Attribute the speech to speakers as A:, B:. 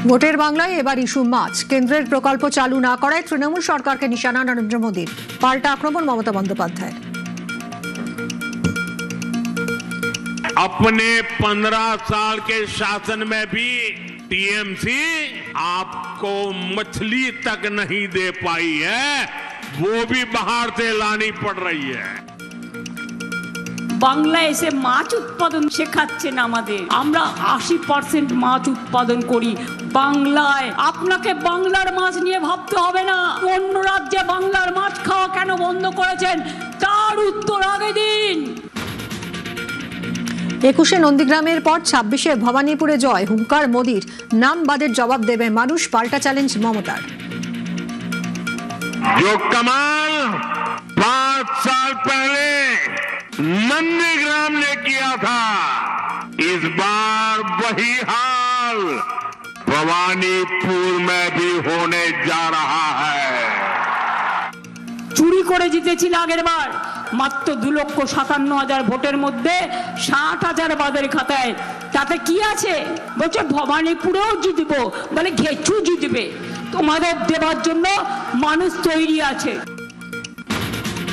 A: ভোটের বাংলায় এবার ইস্যু মাছ। কেন্দ্রের প্রকল্প চালু না করায় তৃণমূল সরকারকে নিশানা নরেন্দ্র মোদীর। পাল্টা আক্রমণ মমতা বন্দ্যোপাধ্যায়।
B: अपने 15 साल के शासन में भी टीएमसी आपको मछली तक नहीं दे पाई है, वो भी बाहर से लानी पड़ रही है।
C: বাংলায় এসে মাছ উৎপাদন শেখাচ্ছেন আমাদের। আমরা 80% মাছ উৎপাদন করি বাংলায়। আপনাকে বাংলার মাছ নিয়ে ভাবতে হবে না। অন্য রাজ্যে বাংলার মাছ খাওয়া কেন বন্ধ করেছেন তার উত্তর আগে দিন।
A: 21-এ নন্দীগ্রামের পর 26-এ ভবানীপুরে জয়। হুঙ্কার মোদীর। নাম বাদের জবাব দেবে মানুষ। পাল্টা চ্যালেঞ্জ মমতার।
B: जो कमाल 5 साल पहले नंदीग्राम ने किया था, इस बार वही हाल भवानीपुर में भी होने जा रहा है।
C: চুরি করে জিতেছিল আগের বার, মাত্র 2,57,000 ভোটের মধ্যে 60,000 বাদের খাতায়। তাতে কি আছে? বলছে ভবানীপুরেও জিতবো, বলে ঘেচু জিতবে। তোমাদের দেবার জন্য মানুষ তৈরি আছে।